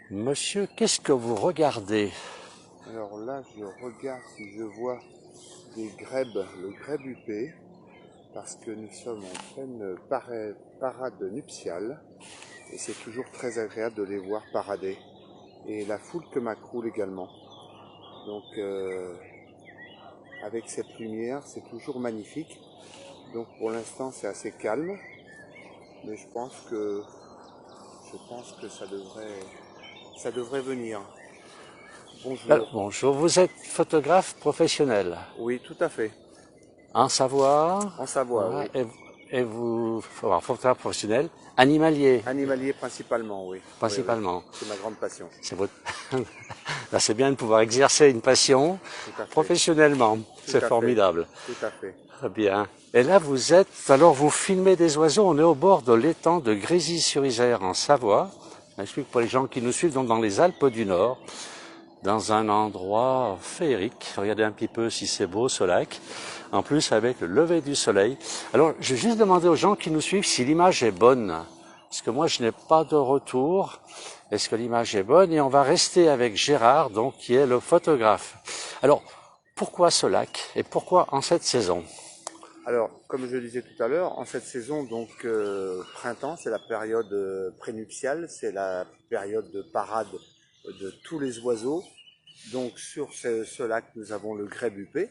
Monsieur, qu'est-ce que vous regardez? Alors là, je regarde si je vois des grèbes, le grèbe huppé, parce que nous sommes en pleine parade nuptiale, et c'est toujours très agréable de les voir parader. Et la foule que m'accroule également. Donc, avec cette lumière, c'est toujours magnifique. Donc, pour l'instant, c'est assez calme, mais je pense que ça devrait venir. Bonjour. Bonjour, vous êtes photographe professionnel Oui, tout à fait. en Savoie, En Savoie, voilà, oui. et vous, alors, photographe professionnel, animalier Animalier principalement, oui. Oui, oui. principalement. C'est ma grande passion. C'est votre... Là, c'est bien de pouvoir exercer une passion Tout à fait. professionnellement. Tout C'est à fait. formidable. Tout à fait. Très bien. Et là, vous êtes, alors vous filmez des oiseaux, on est au bord de l'étang de Grésy-sur-Isère en Savoie. J'explique pour les gens qui nous suivent, donc dans les Alpes du Nord, dans un endroit féerique. Regardez un petit peu si c'est beau ce lac. En plus, avec le lever du soleil. Alors, je vais juste demander aux gens qui nous suivent si l'image est bonne. Parce que moi, je n'ai pas de retour. Est-ce que l'image est bonne? Et on va rester avec Gérard, donc, qui est le photographe. Alors, pourquoi ce lac? Et pourquoi en cette saison? Alors, comme je le disais tout à l'heure, en cette saison, donc printemps, c'est la période prénuptiale, c'est la période de parade de tous les oiseaux. Donc sur ce lac, nous avons le grèbe huppé,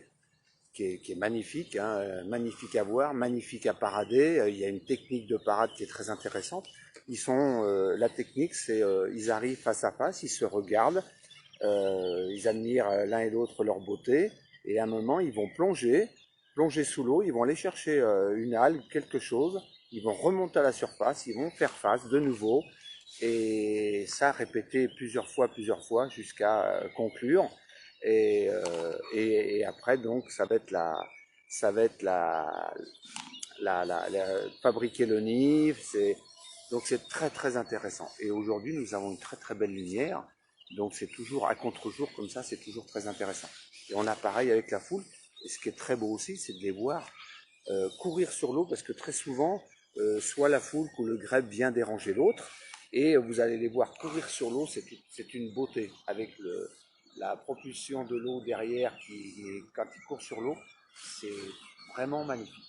qui est magnifique, hein, magnifique à voir, magnifique à parader. Il y a une technique de parade qui est très intéressante. La technique, c'est ils arrivent face à face, ils se regardent, ils admirent l'un et l'autre leur beauté, et à un moment, ils vont plonger sous l'eau, ils vont aller chercher une algue, quelque chose, ils vont remonter à la surface, ils vont faire face de nouveau, et ça répété plusieurs fois, jusqu'à conclure. Et après, donc, ça va être fabriquer le nid. Donc, c'est très, très intéressant. Et aujourd'hui, nous avons une très, très belle lumière. Donc, c'est toujours à contre-jour, comme ça, c'est toujours très intéressant. Et on a pareil avec la foule. Et ce qui est très beau aussi, c'est de les voir courir sur l'eau, parce que très souvent, soit la foule ou le grèbe vient déranger l'autre, et vous allez les voir courir sur l'eau. C'est une beauté, avec la propulsion de l'eau derrière, quand ils courent sur l'eau, c'est vraiment magnifique.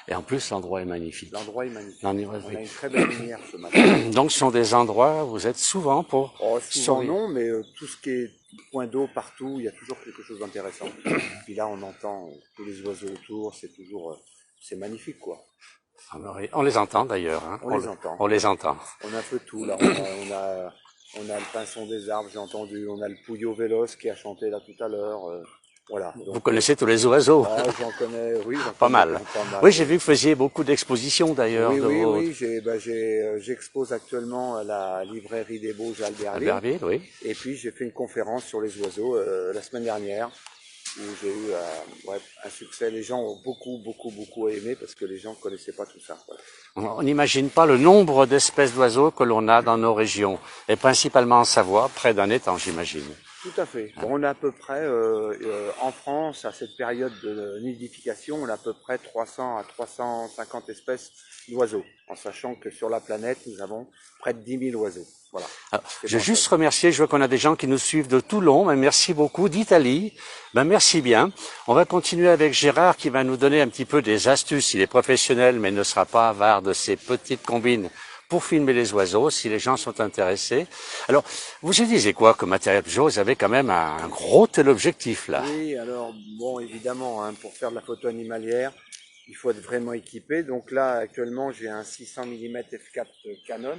Et en plus, l'endroit est magnifique. L'endroit est magnifique. L'endroit est On a une magnifique. très belle lumière ce matin. Donc, ce sont des endroits où vous êtes souvent pour Oh, souvent survivre. non, mais tout ce qui est point d'eau partout, il y a toujours quelque chose d'intéressant. Puis là, on entend tous les oiseaux autour, c'est magnifique, quoi. On les entend d'ailleurs. Hein. On les entend. On les entend. On a un peu tout là. On a le pinson des arbres, j'ai entendu. On a le pouillot véloce qui a chanté là tout à l'heure. Voilà. Vous Donc, connaissez tous les oiseaux. ah, j'en connais. Oui, j'en Pas connais mal. pas mal. Oui, j'ai Oui, vu que vous faisiez beaucoup d'expositions d'ailleurs oui, de oui, vos... oui. J'expose actuellement à la librairie des Bauges à Albertville. Albertville, oui. Et puis j'ai fait une conférence sur les oiseaux la semaine dernière, où j'ai eu un succès. Les gens ont beaucoup aimé, parce que les gens ne connaissaient pas tout ça. Voilà. On n'imagine pas le nombre d'espèces d'oiseaux que l'on a dans nos régions, et principalement en Savoie, près d'un étang, j'imagine. Tout à fait. Bon, on a à peu près, en France, à cette période de nidification, on a à peu près 300 à 350 espèces d'oiseaux, en sachant que sur la planète, nous avons près de 10 000 oiseaux. Voilà. Alors, je veux juste remercier, je vois qu'on a des gens qui nous suivent de Toulon, mais merci beaucoup, d'Italie, merci bien. On va continuer avec Gérard qui va nous donner un petit peu des astuces. Il est professionnel, mais ne sera pas avare de ses petites combines pour filmer les oiseaux, si les gens sont intéressés. Alors, vous utilisez quoi comme matériel? Vous avez quand même un gros téléobjectif, là. Oui, alors, bon, évidemment, hein, pour faire de la photo animalière, il faut être vraiment équipé. Donc là, actuellement, j'ai un 600 mm f4 Canon,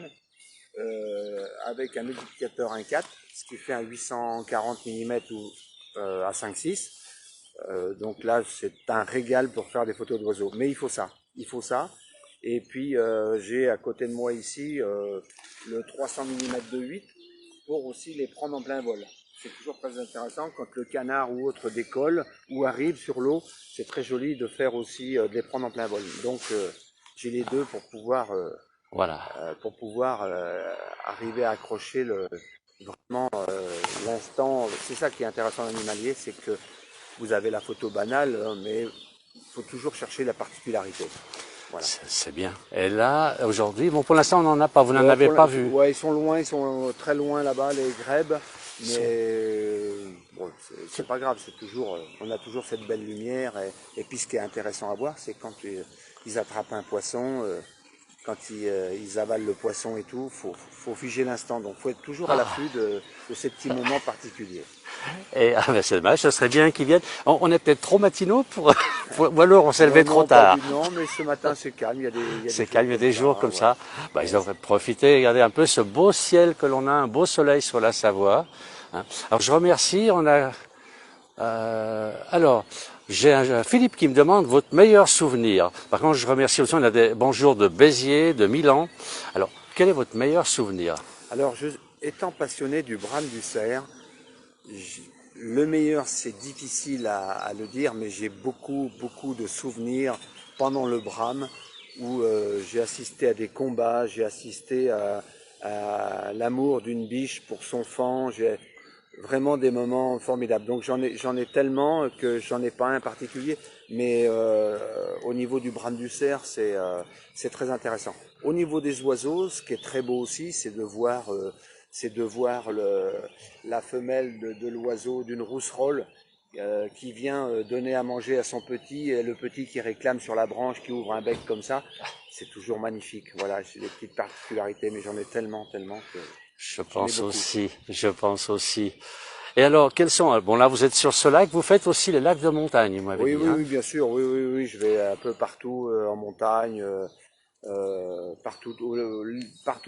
avec un multiplicateur 1.4, ce qui fait un 840 mm ou à 5.6. Donc là, c'est un régal pour faire des photos d'oiseaux. Mais il faut ça. Et puis, j'ai à côté de moi ici le 300 mm de 8 pour aussi les prendre en plein vol. C'est toujours très intéressant quand le canard ou autre décolle ou arrive sur l'eau. C'est très joli de faire aussi de les prendre en plein vol. Donc, j'ai les deux pour pouvoir Voilà. arriver à accrocher vraiment l'instant. C'est ça qui est intéressant en animalier, c'est que vous avez la photo banale, mais il faut toujours chercher la particularité. Voilà. C'est bien. Et là, aujourd'hui, bon, pour l'instant, on n'en a pas, vous n'en Ouais, avez pas vu. ouais, ils sont loin, ils sont très loin là-bas, les grèbes. Mais bon, c'est pas grave, c'est toujours, on a toujours cette belle lumière. Et puis ce qui est intéressant à voir, c'est quand ils attrapent un poisson, quand ils avalent le poisson et tout, faut figer l'instant. Donc faut être toujours à l'affût de ces petits moments particuliers. Et ah ben c'est dommage, ce serait bien qu'ils viennent. On est peut-être trop matinaux ou alors on s'est levé Non, trop non, pas tard. du non, mais ce matin c'est calme. Il y a des C'est jours calme, il y a comme des jours ça, comme voilà. ça. Bah, ils devraient profiter, regarder un peu ce beau ciel que l'on a, un beau soleil sur la Savoie. Hein. Alors je remercie, on a alors, j'ai un Philippe qui me demande votre meilleur souvenir. Par contre, je remercie aussi, on a des bons jours de Béziers, de Milan. Alors, quel est votre meilleur souvenir? Alors, étant passionné du brame du cerf, le meilleur, c'est difficile à le dire, mais j'ai beaucoup de souvenirs pendant le brame où j'ai assisté à des combats, j'ai assisté à l'amour d'une biche pour son faon. J'ai vraiment des moments formidables. Donc j'en ai tellement que j'en ai pas un particulier, mais au niveau du brame du cerf, c'est très intéressant. Au niveau des oiseaux, ce qui est très beau aussi, c'est de voir la femelle de l'oiseau, d'une rousserolle, qui vient donner à manger à son petit, et le petit qui réclame sur la branche, qui ouvre un bec comme ça. C'est toujours magnifique. Voilà, c'est des petites particularités, mais j'en ai tellement que Je j'en ai pense beaucoup. aussi, je pense aussi. Et alors, quels sont, bon là vous êtes sur ce lac, vous faites aussi les lacs de montagne, vous m'avez Oui, dit, oui, hein? oui, bien sûr. Oui, oui, oui. Je vais un peu partout en montagne, partout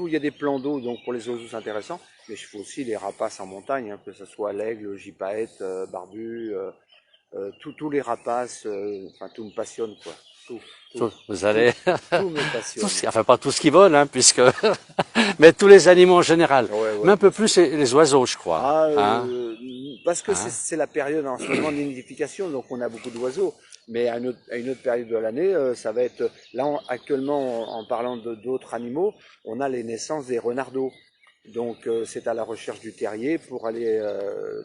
où il y a des plans d'eau. Donc pour les oiseaux, c'est intéressant. Mais je fais aussi les rapaces en montagne, hein, que ce soit l'aigle, le gypaète, barbu, tous les rapaces. Enfin, tout me passionne, quoi. Tout, tout, Vous tout, allez, tout me passionne. enfin pas tout ce qui vole, hein, puisque, mais tous les animaux en général. Ouais, Mais ouais, un peu bien sûr. plus les oiseaux, je crois, Ah, hein? parce que Hein? c'est la période en ce moment de nidification, donc on a beaucoup d'oiseaux. Mais à une autre période de l'année, ça va être là actuellement en parlant d'autres animaux, on a les naissances des renardeaux. Donc c'est à la recherche du terrier pour aller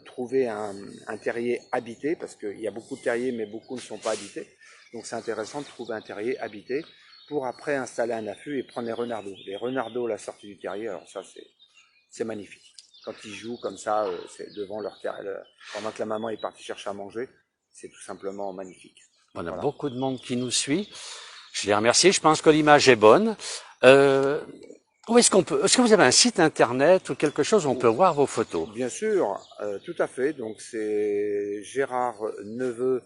trouver un terrier habité, parce qu'il y a beaucoup de terriers, mais beaucoup ne sont pas habités. Donc c'est intéressant de trouver un terrier habité pour après installer un affût et prendre les renardeaux. Les renardeaux à la sortie du terrier, alors ça c'est magnifique. Quand ils jouent comme ça, c'est devant leur terre, pendant que la maman est partie chercher à manger, c'est tout simplement magnifique. On a Voilà. beaucoup de monde qui nous suit. Je les remercie. Je pense que l'image est bonne. Euh, où est-ce que vous avez un site internet ou quelque chose où on peut voir vos photos? Bien sûr, tout à fait. Donc c'est Gérard Neveu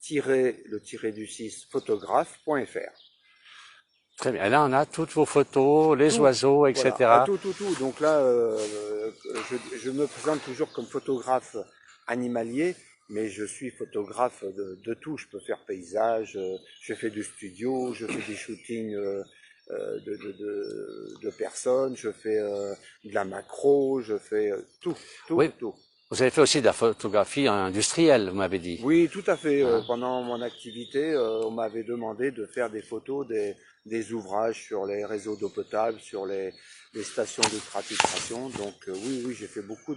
le tiré du 6 photographe.fr. Très bien. Et là, on a toutes vos photos, les Tout, oiseaux, voilà, ah, etc. tout. Donc là, je me présente toujours comme photographe animalier, mais je suis photographe de tout. Je peux faire paysage, je fais du studio, je fais des shootings de personnes, je fais de la macro, je fais Oui, tout. vous avez fait aussi de la photographie industrielle, vous m'avez dit. Oui, tout à fait. Hein? Pendant mon activité, on m'avait demandé de faire des photos des ouvrages sur les réseaux d'eau potable, sur les stations d'ultrafiltration. Donc oui, oui, j'ai fait beaucoup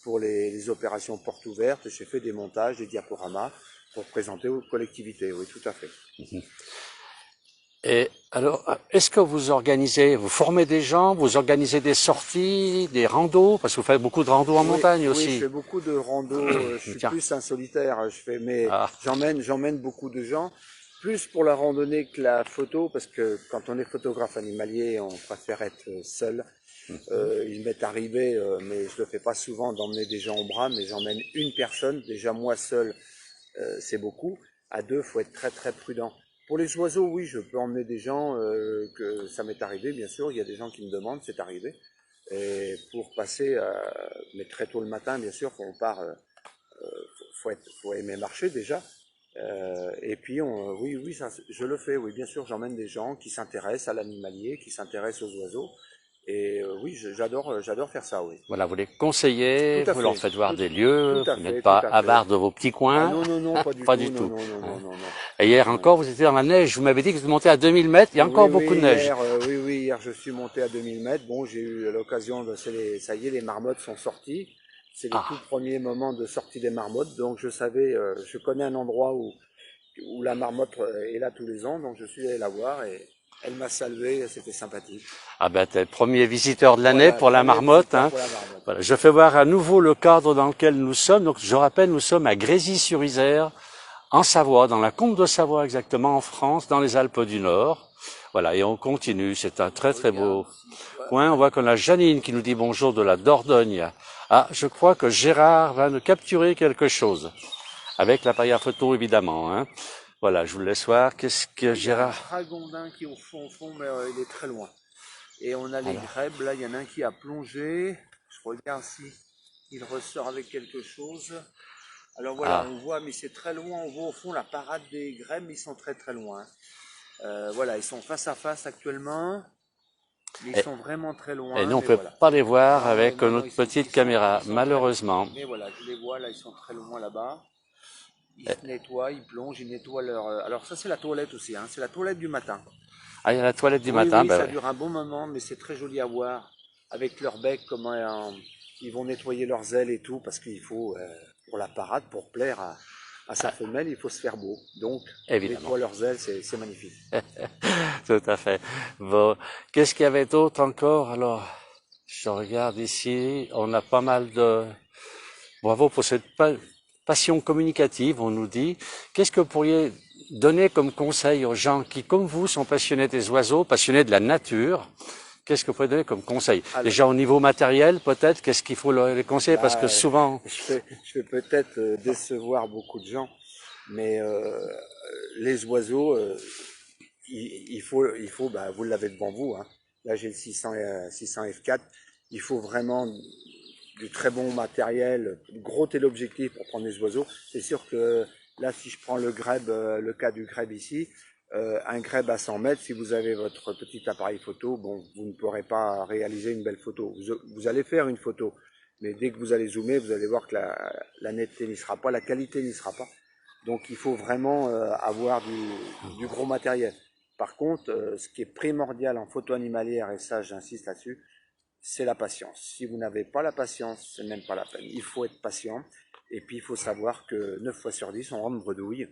pour les opérations portes ouvertes. J'ai fait des montages, des diaporamas pour présenter aux collectivités. Oui, tout à fait. Et alors, est-ce que vous formez des gens, vous organisez des sorties, des randos, parce que vous faites beaucoup de randos en Oui, montagne oui, je aussi. fais beaucoup de rando. Je suis Tiens, plus un solitaire. Mais ah, j'emmène beaucoup de gens, plus pour la randonnée que la photo, parce que quand on est photographe animalier, on préfère être seul. Il m'est arrivé, mais je le fais pas souvent, d'emmener des gens au bras, mais j'emmène une personne. Déjà moi seul, c'est beaucoup. À deux, faut être très prudent. Pour les oiseaux, oui, je peux emmener des gens, que ça m'est arrivé, bien sûr. Il y a des gens qui me demandent, c'est arrivé. Et pour passer, mais très tôt le matin, bien sûr, quand on part, faut aimer marcher déjà. Et puis, oui, ça, je le fais, oui, bien sûr, j'emmène des gens qui s'intéressent à l'animalier, qui s'intéressent aux oiseaux. Et oui, j'adore faire ça, oui. voilà, vous les conseillez, Tout à vous leur fait, faites voir des lieux, vous n'êtes pas tout à fait. avare de vos petits Ah coins, non, non, non, pas du pas tout, du non, tout. non, non, Hein. non, non, non. Et hier Non. encore, vous étiez dans la neige, vous m'avez dit que vous montez à 2000 mètres, il y a Oui, encore beaucoup de oui, neige. hier, je suis monté à 2000 mètres. Bon, j'ai eu l'occasion ça y est, les marmottes sont sorties. C'est les tout Ah, premiers moments de sortie des marmottes. Donc, je connais un endroit où la marmotte est là tous les ans, donc je suis allé la voir et elle m'a salué, c'était sympathique. Ah ben, t'es le premier visiteur de l'année Voilà, pour la premier marmotte. visiteur Hein. pour la marmotte. Voilà, je fais voir à nouveau le cadre dans lequel nous sommes. Donc, je rappelle, nous sommes à Grésy-sur-Isère, en Savoie, dans la Comte de Savoie exactement, en France, dans les Alpes du Nord. Voilà, et on continue. C'est un très très beau coin. On voit qu'on a Janine qui nous dit bonjour de la Dordogne. Ah, je crois que Gérard va nous capturer quelque chose. Avec l'appareil à photo, évidemment. Hein. Voilà, je vous laisse voir. Qu'est-ce que Il y a un Gérard... dragondin qui est au fond, mais il est très loin. Et on a les Alors, grèbes, là il y en a un qui a plongé. Je regarde si il ressort avec quelque chose. Alors voilà, ah, on voit, mais c'est très loin, on voit au fond la parade des grèbes, mais ils sont très très loin. Voilà, ils sont face à face actuellement, mais ils et, sont vraiment très et loin, nous, on mais peut voilà. pas les voir Non, avec non, notre petite caméra, ils sont très loin. malheureusement. Mais voilà, je les vois, là ils sont très loin là-bas. Ils se nettoient, ils plongent, ils nettoient leur... Alors ça c'est la toilette aussi, hein. C'est la toilette du matin. Ah, il y a la toilette du Oui, matin, oui, ben ça ouais. dure un bon moment, mais c'est très joli à voir. Avec leur bec, comment ils vont nettoyer leurs ailes et tout, parce qu'il faut, pour la parade, pour plaire à sa femelle, il faut se faire beau. Donc, ils Évidemment. nettoient leurs ailes, c'est magnifique. Tout à fait. Bon, qu'est-ce qu'il y avait d'autre encore? Alors, je regarde ici, on a pas mal de... Bravo pour cette passion communicative, on nous dit. Qu'est-ce que vous pourriez donner comme conseil aux gens qui, comme vous, sont passionnés des oiseaux, passionnés de la nature? Qu'est-ce que vous pouvez donner comme conseil? Alors, Déjà au niveau matériel, peut-être, qu'est-ce qu'il faut les conseiller? Parce que là, souvent, je vais peut-être décevoir beaucoup de gens, mais les oiseaux, il faut, bah, vous l'avez devant vous, hein. Là, j'ai le 600 F4. Il faut vraiment du très bon matériel, gros téléobjectif pour prendre les oiseaux. C'est sûr que là, si je prends le grèbe, le cas du grèbe ici, un grèbe à 100 mètres, si vous avez votre petit appareil photo, bon, vous ne pourrez pas réaliser une belle photo. Vous allez faire une photo, mais dès que vous allez zoomer, vous allez voir que la netteté n'y sera pas, la qualité n'y sera pas. Donc il faut vraiment avoir du gros matériel. Par contre, ce qui est primordial en photo animalière, et ça j'insiste là-dessus, c'est la patience. Si vous n'avez pas la patience, c'est même pas la peine. Il faut être patient. Et puis, il faut savoir que 9 fois sur 10, on rentre bredouille.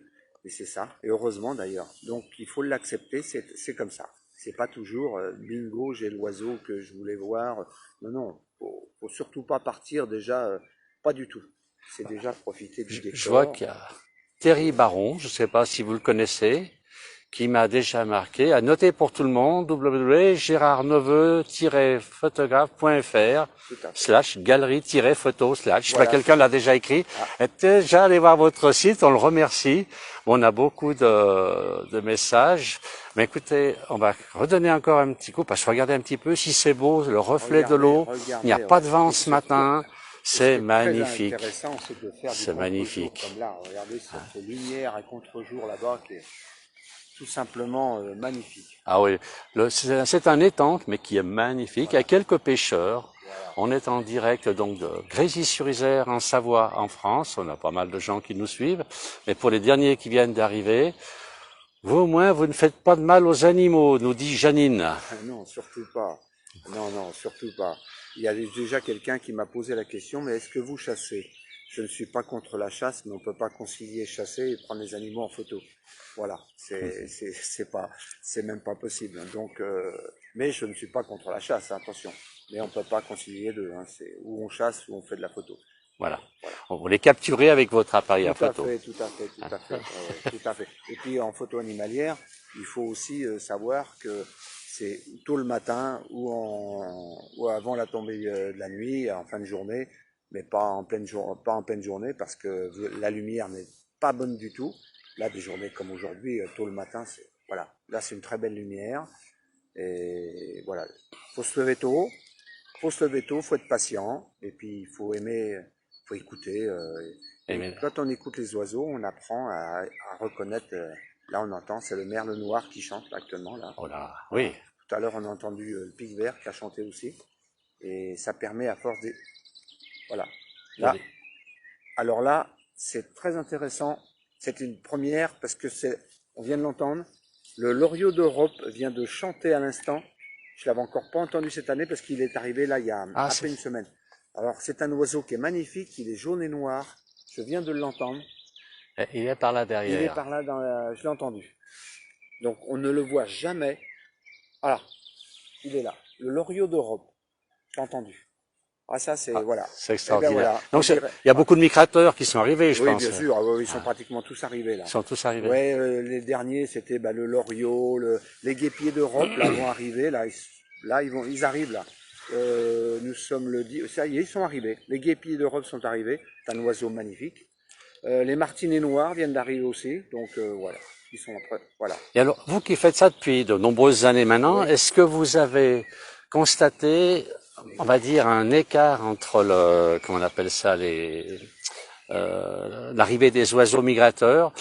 Et c'est ça. Et heureusement d'ailleurs. Donc, il faut l'accepter. C'est comme ça. C'est pas toujours bingo, j'ai l'oiseau que je voulais voir. Non, non. Faut surtout pas partir déjà. Pas du tout. C'est déjà profiter du je vois décor. qu'il y a Thierry Baron, je ne sais pas si vous le connaissez, qui m'a déjà marqué. À noter pour tout le monde, www.gérardneveu-photographe.fr Tout à fait. / galerie-photo / je sais pas, Voilà, c'est quelqu'un l'a ça. déjà écrit. Ah, Et déjà allez voir votre site, on le remercie. Bon, on a beaucoup de messages. Mais écoutez, on va redonner encore un petit coup, parce que regardez un petit peu si c'est beau, le reflet de regardez, l'eau. Il n'y a regardez, pas ouais. de vent Et ce surtout, matin. et ce qui C'est est très magnifique. intéressant, c'est de faire du C'est contre-jour, magnifique. comme là. Regardez cette lumière à contre-jour là-bas qui est tout simplement magnifique. Ah oui, c'est un étang, mais qui est magnifique. Il y a Voilà, quelques pêcheurs. voilà. On est en direct donc de Grésy-sur-Isère en Savoie, en France. On a pas mal de gens qui nous suivent. Mais pour les derniers qui viennent d'arriver, vous au moins, vous ne faites pas de mal aux animaux, nous dit Janine. Non, surtout pas. Non, non, surtout pas. Il y a déjà quelqu'un qui m'a posé la question, mais est-ce que vous chassez? Je ne suis pas contre la chasse, mais on ne peut pas concilier chasser et prendre les animaux en photo. Voilà, c'est même pas possible. Donc, mais je ne suis pas contre la chasse, hein, attention. Mais on ne peut pas concilier les deux, hein. C'est où on chasse, où on fait de la photo. Voilà. Voilà. On vous les capturer avec votre appareil à Tout à photo. fait, tout à fait, tout à fait, ouais, ouais, tout à fait. Et puis en photo animalière, il faut aussi savoir que c'est tôt le matin ou avant la tombée de la nuit, en fin de journée, mais pas en pleine journée parce que la lumière n'est pas bonne du tout. Là, des journées comme aujourd'hui, tôt le matin, voilà. Là, c'est une très belle lumière et voilà. Faut se lever tôt, faut être patient et puis il faut aimer, faut écouter. Et Et mais, quand on écoute les oiseaux, on apprend à reconnaître. Là, on entend, c'est le merle noir qui chante actuellement là. oh là, Voilà. oui. Tout à l'heure, on a entendu le pic vert qui a chanté aussi, et ça permet à force de, voilà. Là, alors là, c'est très intéressant. C'est une première parce que on vient de l'entendre. Le loriot d'Europe vient de chanter à l'instant. Je l'avais encore pas entendu cette année parce qu'il est arrivé là il y a Ah, à peine une semaine. Alors c'est un oiseau qui est magnifique, il est jaune et noir. Je viens de l'entendre. Il est par là Il est derrière. par là, je l'ai entendu. Donc on ne le voit jamais. Voilà, il est là. Le loriot d'Europe, je l'ai entendu. Ah ça c'est, Ah, voilà. c'est Eh ben extraordinaire. voilà, on Donc, il dirait. y a beaucoup de migrateurs qui sont arrivés, je Oui, pense. bien sûr, ah oui, ils sont Ah, pratiquement tous arrivés là. ils sont tous arrivés. Ouais, les derniers c'était le loriot, les guépiers d'Europe là vont arriver là, ils arrivent là. Nous sommes le 10, ça y est, ils sont arrivés. Les guépiers d'Europe sont arrivés, c'est un oiseau magnifique. Les martinets noirs viennent d'arriver aussi, donc voilà, ils sont après, voilà. Et alors, vous qui faites ça depuis de nombreuses années maintenant, Oui. est-ce que vous avez constaté, on va dire, un écart entre comment on appelle ça, l'arrivée des oiseaux migrateurs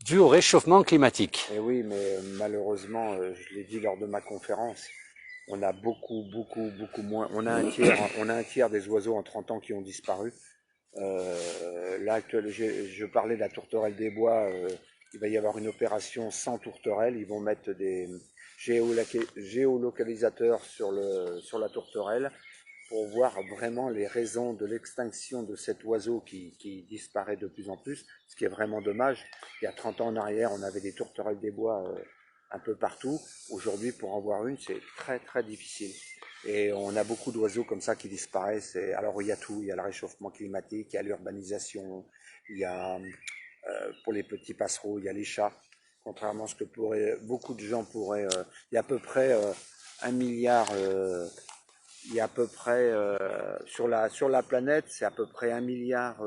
dû au réchauffement climatique? Et oui, mais malheureusement, je l'ai dit lors de ma conférence, on a beaucoup moins. On a un tiers des oiseaux en 30 ans qui ont disparu. Là, je parlais de la tourterelle des bois. Il va y avoir une opération sans tourterelle. Ils vont mettre des géolocalisateurs sur la tourterelle pour voir vraiment les raisons de l'extinction de cet oiseau qui disparaît de plus en plus, ce qui est vraiment dommage. Il y a 30 ans en arrière, on avait des tourterelles des bois un peu partout. Aujourd'hui, pour en voir une, c'est très difficile. Et on a beaucoup d'oiseaux comme ça qui disparaissent. Alors il y a tout, il y a le réchauffement climatique, il y a l'urbanisation, il y a pour les petits passereaux, il y a les chats. Contrairement à ce que beaucoup de gens pourraient, il y a à peu près 1 milliard, il y a à peu près sur la planète, c'est à peu près 1 milliard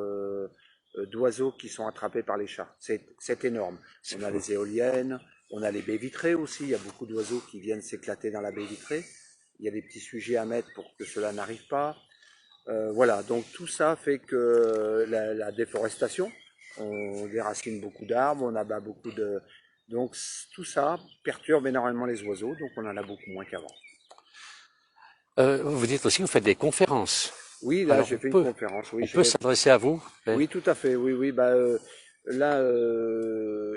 d'oiseaux qui sont attrapés par les chats. C'est énorme. On a les éoliennes, on a les baies vitrées aussi. Il y a beaucoup d'oiseaux qui viennent s'éclater dans la baie vitrée. Il y a des petits sujets à mettre pour que cela n'arrive pas. Voilà, donc tout ça fait que la déforestation, on déracine beaucoup d'arbres, on abat beaucoup de... Donc tout ça perturbe énormément les oiseaux, donc on en a beaucoup moins qu'avant. Vous dites aussi que vous faites des conférences. Oui, là Alors, j'ai fait une conférence. Oui, on peut s'adresser à vous. oui, tout à fait. Oui, oui. Là,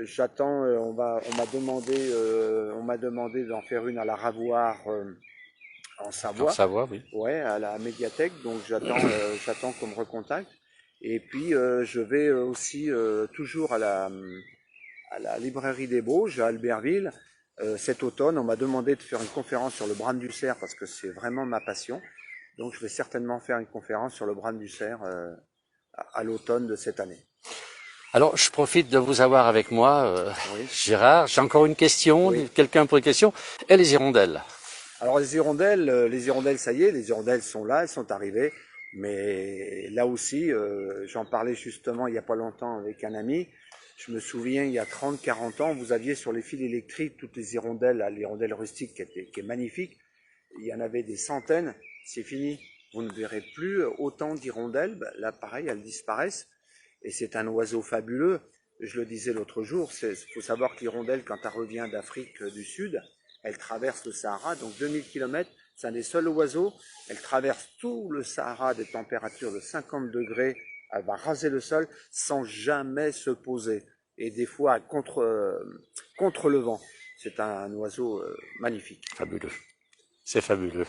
j'attends. On m'a demandé d'en faire une à la Ravoir en En Savoie. Savoie, oui. Ouais, à la médiathèque. Donc j'attends qu'on me recontacte. Et puis je vais aussi toujours à la librairie des Bauges à Albertville. Cet automne, on m'a demandé de faire une conférence sur le brame du cerf parce que c'est vraiment ma passion. Donc je vais certainement faire une conférence sur le brame du cerf à l'automne de cette année. Alors, je profite de vous avoir avec moi, Oui. Gérard. J'ai encore une question. Oui. Quelqu'un pour une question. Et les hirondelles? Alors les hirondelles, ça y est, les hirondelles sont là, elles sont arrivées. Mais là aussi, j'en parlais justement il n'y a pas longtemps avec un ami. Je me souviens, il y a 30-40 ans, vous aviez sur les fils électriques toutes les hirondelles, l'hirondelle rustique qui est magnifique. Il y en avait des centaines. C'est fini. Vous ne verrez plus autant d'hirondelles. Là, pareil, elles disparaissent. Et c'est un oiseau fabuleux. Je le disais l'autre jour, faut savoir que l'hirondelle, quand elle revient d'Afrique du Sud, elle traverse le Sahara, donc 2000 km, c'est un des seuls oiseaux. Elle traverse tout le Sahara à des températures de 50 degrés. Elle va raser le sol sans jamais se poser. Et des fois, contre le vent. C'est un oiseau magnifique. Fabuleux. C'est fabuleux.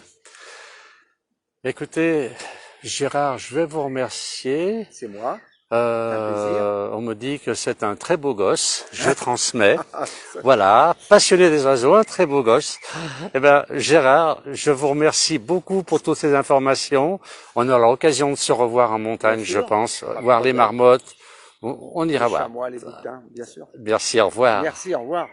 Écoutez, Gérard, je vais vous remercier. C'est moi. Un plaisir. On me dit que c'est un très beau gosse. Je transmets. Voilà, passionné des oiseaux, un très beau gosse. Eh ben, Gérard, je vous remercie beaucoup pour toutes ces informations. On aura l'occasion de se revoir en montagne, je pense, voir les marmottes. On ira Les voir. chamois, les boutins, bien sûr. Merci, au revoir. Merci, au revoir.